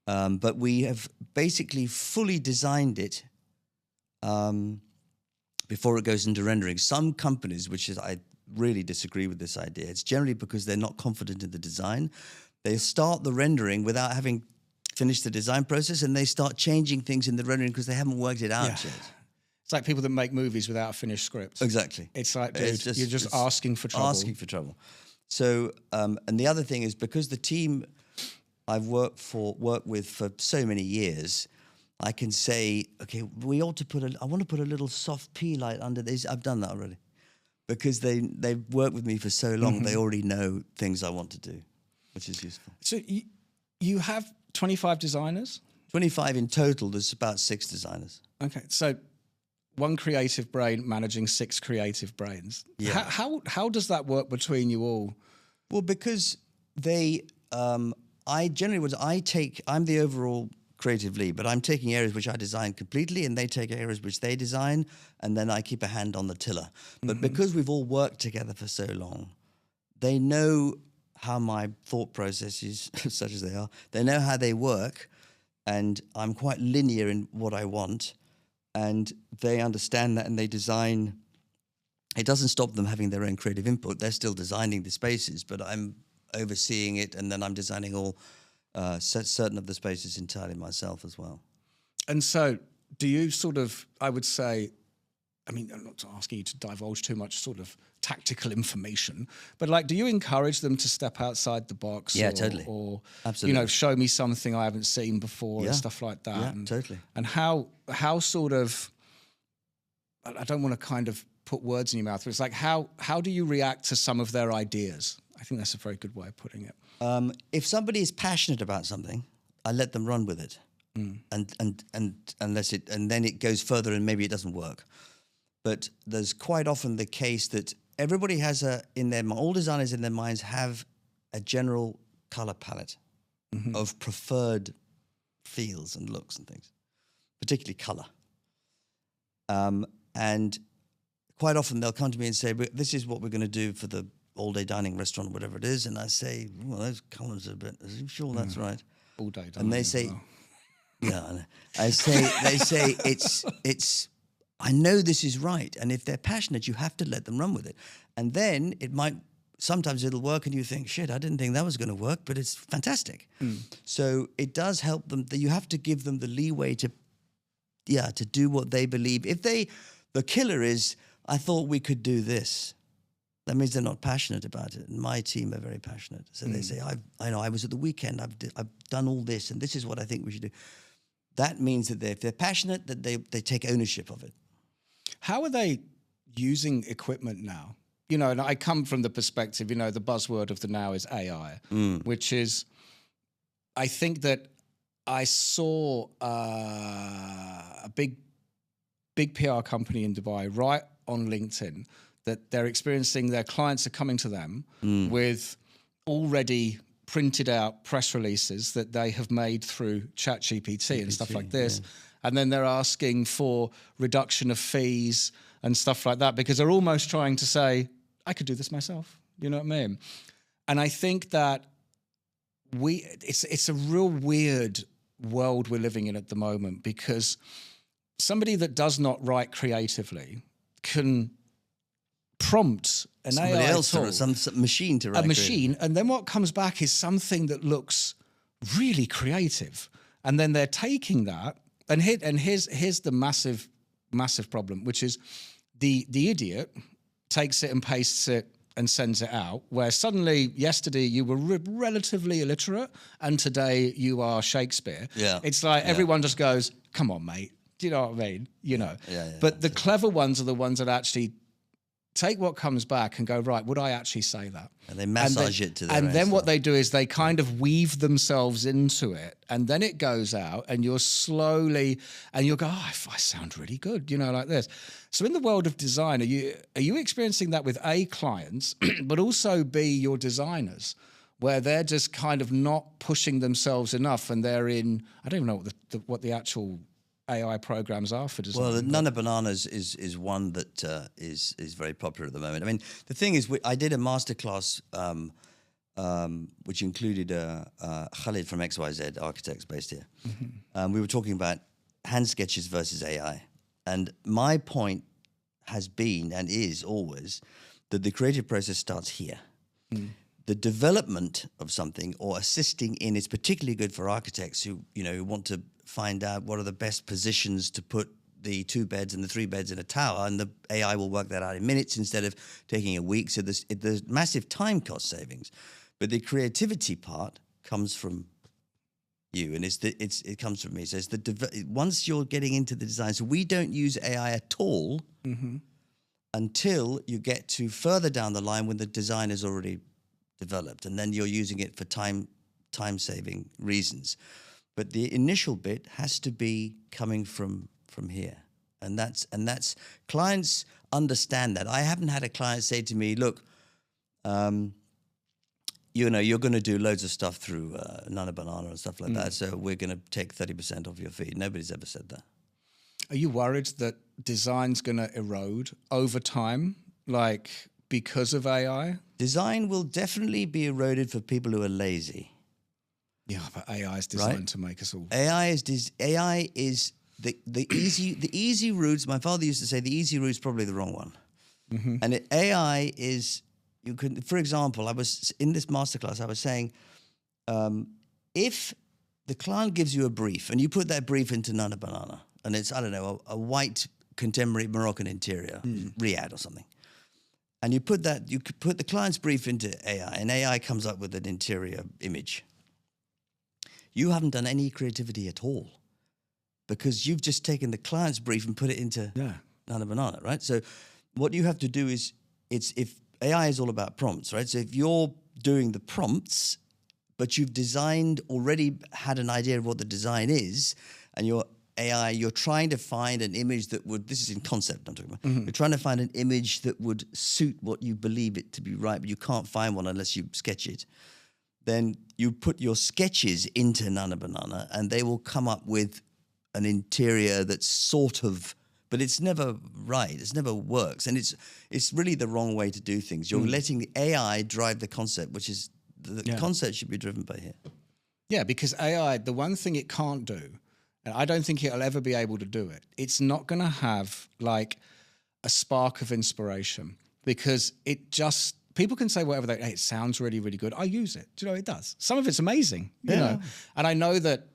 But we have basically fully designed it before it goes into rendering. Some companies, I really disagree with this idea. It's generally because they're not confident in the design. They start the rendering without having finished the design process, and they start changing things in the rendering because they haven't worked it out yet. It's like people that make movies without a finished script. Exactly. It's like, dude, you're just asking for trouble. Asking for trouble. So, and the other thing is, because the team I've worked with for so many years, I can say, okay, we ought to I want to put a little soft P light under this. I've done that already. Because they've worked with me for so long, they already know things I want to do, which is useful. So you have 25 designers? 25 in total. There's about 6 designers. Okay, so one creative brain managing 6 creative brains. Yeah. How does that work between you all? Well, because I'm the overall creative lead, but I'm taking areas which I design completely, and they take areas which they design, and then I keep a hand on the tiller. But because we've all worked together for so long, they know how my thought processes, such as they are, they know how they work, and I'm quite linear in what I want, and they understand that, and they design it doesn't stop them having their own creative input. They're still designing the spaces, but I'm overseeing it, and then I'm designing all certain of the spaces entirely myself as well. And so do you sort of, I would say, I mean, I'm not asking you to divulge too much sort of tactical information, but like, do you encourage them to step outside the box? Yeah, totally. Or, Absolutely. Show me something I haven't seen before and stuff like that. Yeah, and, totally. And how sort of, I don't want to kind of put words in your mouth, but it's like, how do you react to some of their ideas? I think that's a very good way of putting it. If somebody is passionate about something, I let them run with it. And then it goes further and maybe it doesn't work. But there's quite often the case that everybody has all designers in their minds have a general color palette of preferred feels and looks and things, particularly color. And quite often they'll come to me and say, this is what we're going to do for the all-day dining restaurant, whatever it is. And I say, well, those colors are a bit, are you sure that's right? All-day dining. And they say, yeah, they say it's, I know this is right. And if they're passionate, you have to let them run with it. And then sometimes it'll work and you think, shit, I didn't think that was going to work, but it's fantastic. So it does help them. You have to give them the leeway to do what they believe. If the killer is, I thought we could do this, that means they're not passionate about it. And my team are very passionate. So they say, I know, I was at the weekend, I've done all this, and this is what I think we should do. That means that if they're passionate, that they take ownership of it. How are they using equipment now? And I come from the perspective, the buzzword of the now is AI, which is, I think that I saw a big PR company in Dubai right on LinkedIn that they're experiencing, their clients are coming to them with already printed out press releases that they have made through ChatGPT and stuff like this. Yeah. And then they're asking for reduction of fees and stuff like that because they're almost trying to say, I could do this myself. You know what I mean? And I think that it's a real weird world we're living in at the moment because somebody that does not write creatively can prompt an somebody AI else tool, or some machine to write a machine, and then what comes back is something that looks really creative. And then they're taking that, and here's the massive problem, which is the idiot takes it and pastes it and sends it out, where suddenly yesterday you were relatively illiterate and today you are Shakespeare. Yeah. It's like everyone just goes, come on, mate. Do you know what I mean? But the clever ones are the ones that actually take what comes back and go, right, would I actually say that? And they massage it to their And then style. what they do is they kind of weave themselves into it, and then it goes out, and you're slowly, and you'll go, I sound really good, like this. So in the world of design, are you experiencing that with clients, but also your designers, where they're just kind of not pushing themselves enough, and they're in, I don't even know what the actual AI programs are for design. Well, Nana Bananas is one that is very popular at the moment. I mean, the thing is, I did a masterclass which included Khalid from XYZ Architects based here. We were talking about hand sketches versus AI. And my point has been and is always that the creative process starts here. The development of something or assisting in is particularly good for architects who want to find out what are the best positions to put the 2 beds and the 3 beds in a tower, and the AI will work that out in minutes instead of taking a week. So there's massive time cost savings, but the creativity part comes from you, and it comes from me. So it's once you're getting into the design, so we don't use AI at all until you get to further down the line when the design is already developed, and then you're using it for time-saving reasons. But the initial bit has to be coming from here, and that's clients understand that. I haven't had a client say to me, "Look, you're going to do loads of stuff through Nana Banana and stuff like that, so we're going to take 30% off your fee." Nobody's ever said that. Are you worried that design's going to erode over time, like because of AI? Design will definitely be eroded for people who are lazy. Yeah, but AI is designed to make us all. AI is the easy routes. My father used to say the easy route's probably the wrong one. And AI is, you can, for example, I was in this masterclass, I was saying, if the client gives you a brief and you put that brief into Nana Banana and it's, I don't know, a white contemporary Moroccan interior, Riyadh or something, and you put the client's brief into AI and AI comes up with an interior image, you haven't done any creativity at all because you've just taken the client's brief and put it into Nana Banana, right? So what you have to do is, if AI is all about prompts, right? So if you're doing the prompts, but you've already had an idea of what the design is, and your AI, you're trying to find an image that would, this is in concept I'm talking about, you're trying to find an image that would suit what you believe it to be right, but you can't find one unless you sketch it. Then you put your sketches into Nana Banana and they will come up with an interior that's sort of, but it's never right. It's never works. And it's really the wrong way to do things. You're letting the AI drive the concept, which is, the concept should be driven by here. Yeah, because AI, the one thing it can't do, and I don't think it'll ever be able to do it, it's not going to have like a spark of inspiration, because it just, people can say whatever hey, it sounds really, really good. I use it. Do you know, it does. Some of it's amazing, you know. And I know that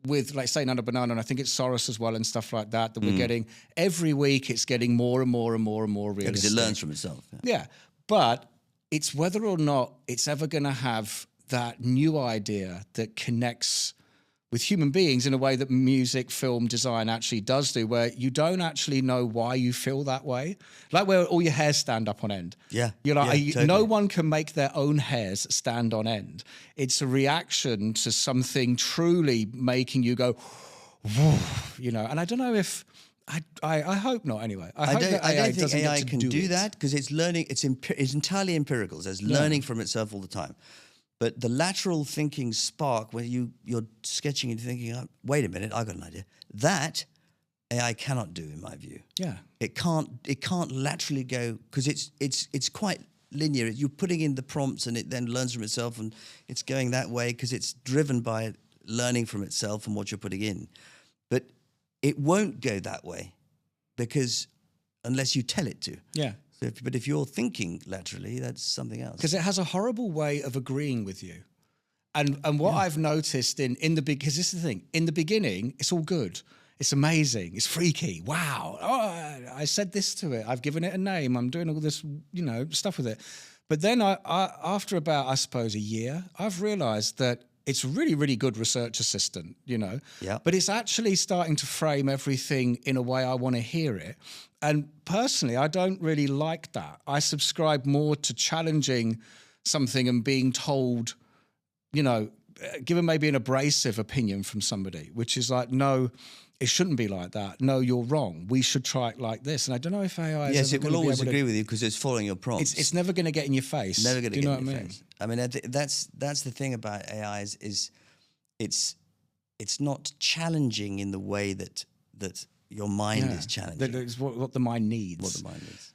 with, like, say, Nana Banana, and I think it's Soros as well and stuff like that, that we're getting, every week it's getting more and more and more and more realistic. Because it learns from itself. Yeah. But it's whether or not it's ever going to have that new idea that connects with human beings in a way that music, film, design actually does do, where you don't actually know why you feel that way. Like where all your hairs stand up on end. Yeah. You're like, totally. No one can make their own hairs stand on end. It's a reaction to something truly making you go, whoa, you know. And I don't know if, I hope not anyway. I don't think AI can do that, because it's learning, it's entirely empirical. So it's learning from itself all the time. But the lateral thinking spark, where you're sketching and thinking, oh, wait a minute, I got an idea. That AI cannot do, in my view. Yeah, it can't laterally go, because it's quite linear. You're putting in the prompts and it then learns from itself, and it's going that way because it's driven by learning from itself and what you're putting in. But it won't go that way, because unless you tell it to. Yeah. But if you're thinking laterally, that's something else. Because it has a horrible way of agreeing with you. And what I've noticed in the big, because this is the thing, in the beginning, it's all good. It's amazing. It's freaky. Wow. Oh, I said this to it. I've given it a name. I'm doing all this, you know, stuff with it. But then after about, I suppose, a year, I've realized that it's a really, really good research assistant, you know. Yeah. But it's actually starting to frame everything in a way I want to hear it. And personally, I don't really like that. I subscribe more to challenging something and being told, you know, given maybe an abrasive opinion from somebody, which is like, no, it shouldn't be like that. No, you're wrong. We should try it like this. And I don't know if AI is Yes, it will always agree to, with you, because it's following your prompts. It's never going to get in your face. Never going to get in your mean? face. I mean, that's the thing about AI is it's not challenging in the way that your mind is challenging. That is what the mind needs. What the mind needs.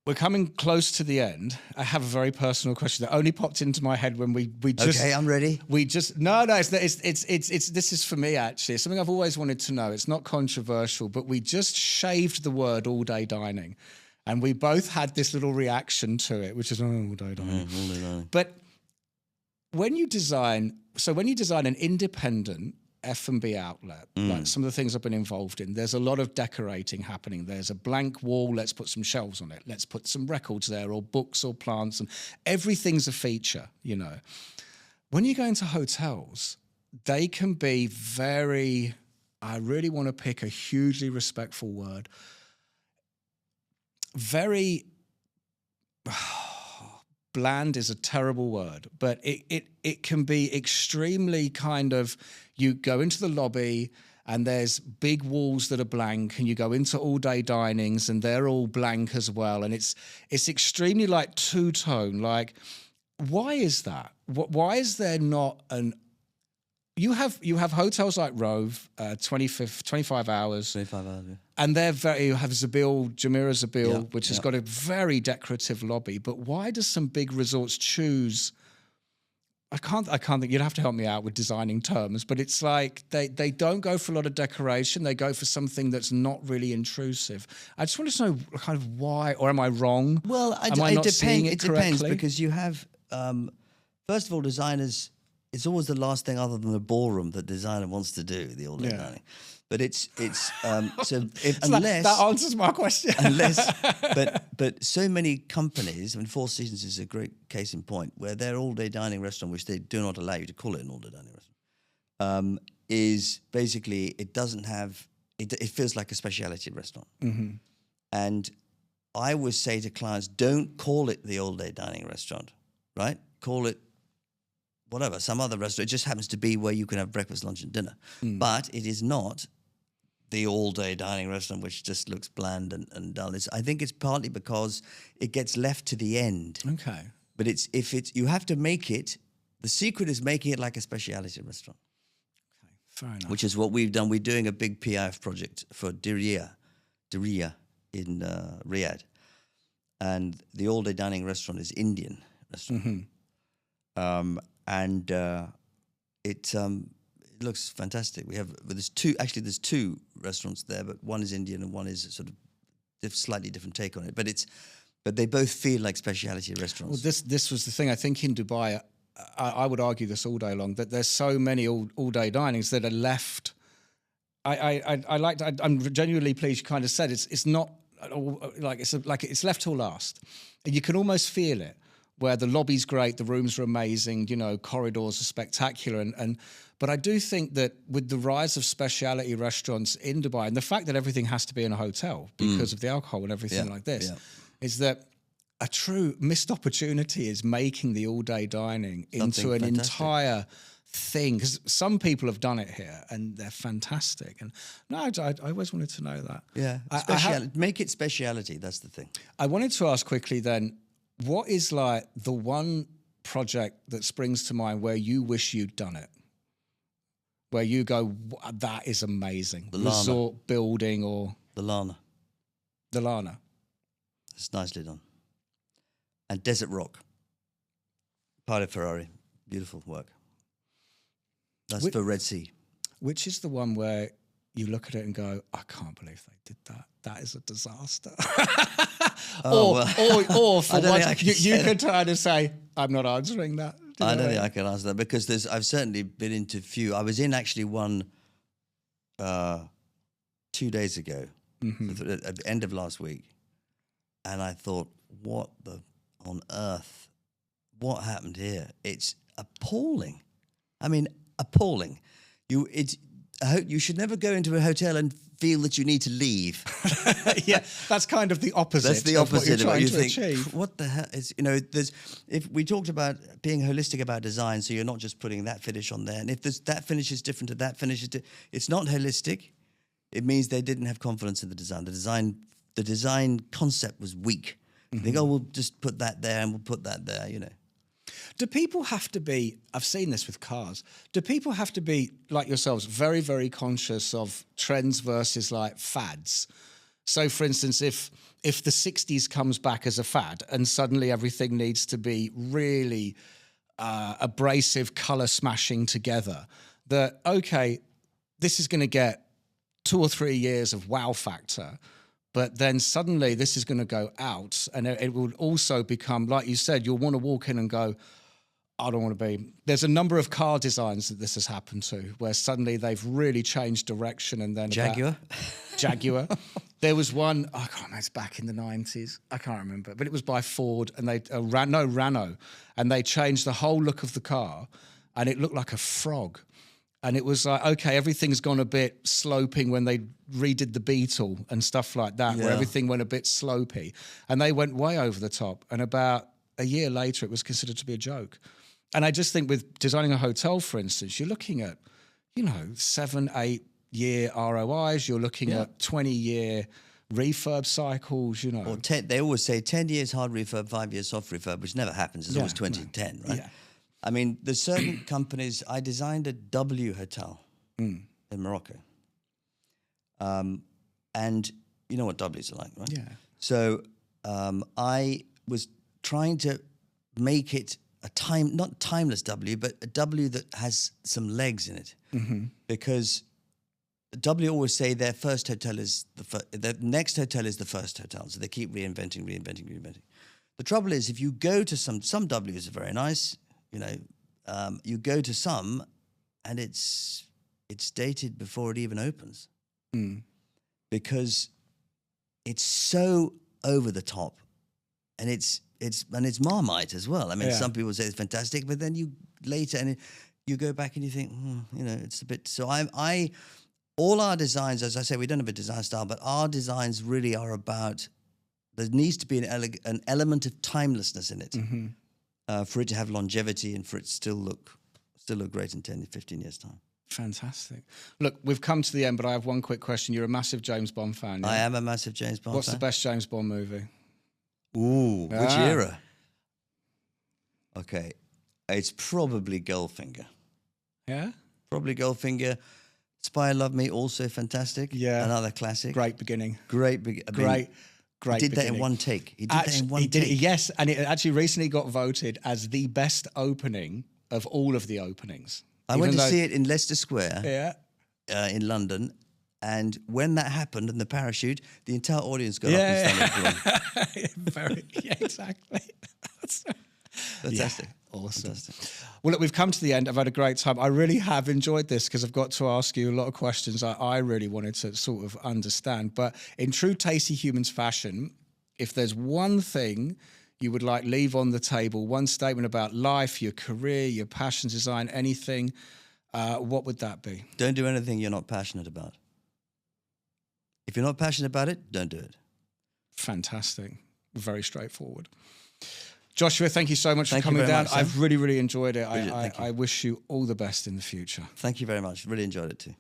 We're coming close to the end. I have a very personal question that only popped into my head when we just. Okay, I'm ready. We just no. It's this is for me actually. It's something I've always wanted to know. It's not controversial, but we just shaved the word all day dining, and we both had this little reaction to it, which is all day dining. All day dining. But when you design an independent F&B outlet, like some of the things I've been involved in, there's a lot of decorating happening. There's a blank wall, let's put some shelves on it. Let's put some records there, or books or plants, and everything's a feature, you know. When you go into hotels, they can be very, I really want to pick a hugely respectful word, very, bland is a terrible word, but it can be extremely kind of, you go into the lobby and there's big walls that are blank, and you go into all day dinings and they're all blank as well. And it's extremely like two-tone. Like, why is that? Why is there not an, you have hotels like Rove, 25 hours. 25 hours, yeah. And they're very, you have Jumeirah Zabil, which has yeah. got a very decorative lobby. But why do some big resorts choose I can't think, you'd have to help me out with designing terms, but it's like they don't go for a lot of decoration. They go for something that's not really intrusive. I just want to know kind of why, or am I wrong? Well, it depends because you have, first of all, designers, it's always the last thing other than the ballroom that designer wants to do, the all-day dining. But it's so unless that answers my question. but so many companies, I mean, Four Seasons is a great case in point, where their all-day dining restaurant, which they do not allow you to call it an all-day dining restaurant, is basically it doesn't have it feels like a specialty restaurant. Mm-hmm. And I always say to clients, don't call it the all-day dining restaurant, right? Call it whatever, some other restaurant. It just happens to be where you can have breakfast, lunch, and dinner. But it is not the all-day dining restaurant, which just looks bland and dull. I think it's partly because it gets left to the end. Okay. But you have to make it, the secret is making it like a specialty restaurant. Okay, fair enough. Which is what we've done. We're doing a big PIF project for Diriyah in Riyadh. And the all-day dining restaurant is Indian restaurant. Mm-hmm. It looks fantastic. There's two restaurants there, but one is Indian and one is sort of slightly different take on it. But they both feel like specialty restaurants. Well, this was the thing. I think in Dubai, I would argue this all day long, that there's so many all-day dinings that are left. I'm genuinely pleased you kind of said it's not like it's left till last. And you can almost feel it, where the lobby's great, the rooms are amazing, corridors are spectacular. But I do think that with the rise of specialty restaurants in Dubai, and the fact that everything has to be in a hotel because of the alcohol and everything like this, is that a true missed opportunity is making the all-day dining into an entire thing. Because some people have done it here and they're fantastic. And no, I always wanted to know that. Yeah, make it speciality, that's the thing. I wanted to ask quickly then, what is like the one project that springs to mind where you wish you'd done it? Where you go, that is amazing. The resort Lana. Building or... The Lana. The Lana. It's nicely done. And Desert Rock. Part of Ferrari. Beautiful work. That's for Red Sea. Which is the one where you look at it and go, I can't believe they did that. That is a disaster. Or for what you could try to say, I'm not answering that. I don't think I can answer that because I've certainly been into few. I was in actually one 2 days ago, at the end of last week, and I thought, what on earth? What happened here? It's appalling. I mean, appalling. You should never go into a hotel and feel that you need to leave. Yeah, that's kind of the opposite. That's the opposite of what you're trying to think. achieve. What the hell is, if we talked about being holistic about design, so you're not just putting that finish on there, and if that finish is different to that finish, it's not holistic. It means they didn't have confidence in the design. The design concept was weak. They think, we'll just put that there and we'll put that there, Do people have to be, I've seen this with cars, do people have to be, like yourselves, very, very conscious of trends versus like fads? So, for instance, if the 60s comes back as a fad and suddenly everything needs to be really abrasive, colour smashing together, that, okay, this is going to get 2 or 3 years of wow factor, but then suddenly this is going to go out and it will also become, like you said, you'll want to walk in and go, I don't want to be. There's a number of car designs that this has happened to, where suddenly they've really changed direction and then... Jaguar? There was one, I can't remember, it's back in the 90s. I can't remember, but it was by Ford and Renault. And they changed the whole look of the car and it looked like a frog. And it was like, okay, everything's gone a bit sloping when they redid the Beetle and stuff like that, where everything went a bit slopey. And they went way over the top. And about a year later, it was considered to be a joke. And I just think with designing a hotel, for instance, you're looking at, 7-8 year ROIs. You're looking at 20-year refurb cycles, Or they always say 10 years hard refurb, 5 years soft refurb, which never happens. It's always 2010, right? Yeah. I mean, there's certain companies. I designed a W hotel in Morocco. And you know what W's are like, right? Yeah. So I was trying to make it not timeless W, but a W that has some legs in it. Because W always say their first hotel is the next hotel is the first hotel. So they keep reinventing. The trouble is, if you go to some W's are very nice, you go to some and it's dated before it even opens. Because it's so over the top, and it's Marmite as well. I mean, some people say it's fantastic, but then you later and you go back and you think, it's a bit. So all our designs, as I say, we don't have a design style, but our designs really are about. There needs to be an element of timelessness in it for it to have longevity and for it to still look great in 10, 15 years' time. Fantastic. Look, we've come to the end, but I have one quick question. You're a massive James Bond fan, yeah? I am a massive James Bond fan. What's the best James Bond movie? Ooh, which era? Okay, it's probably Goldfinger. Yeah? Probably Goldfinger. Spy Love Me, also fantastic. Yeah. Another classic. Great beginning. Great. Great He did that in one take. He did it, yes, and it actually recently got voted as the best opening of all of the openings. I went to see it in Leicester Square in London, and when that happened and the parachute, the entire audience got up and started applauding. Exactly. Fantastic. Awesome. Fantastic. Well, look, we've come to the end. I've had a great time. I really have enjoyed this because I've got to ask you a lot of questions I really wanted to sort of understand. But in true Tasty Humans fashion, if there's one thing you would like leave on the table, one statement about life, your career, your passion, design, anything, what would that be? Don't do anything you're not passionate about. If you're not passionate about it, don't do it. Fantastic. Very straightforward. Joshua, thank you so much for coming down. I've really, really enjoyed it. I wish you all the best in the future. Thank you very much. Really enjoyed it too.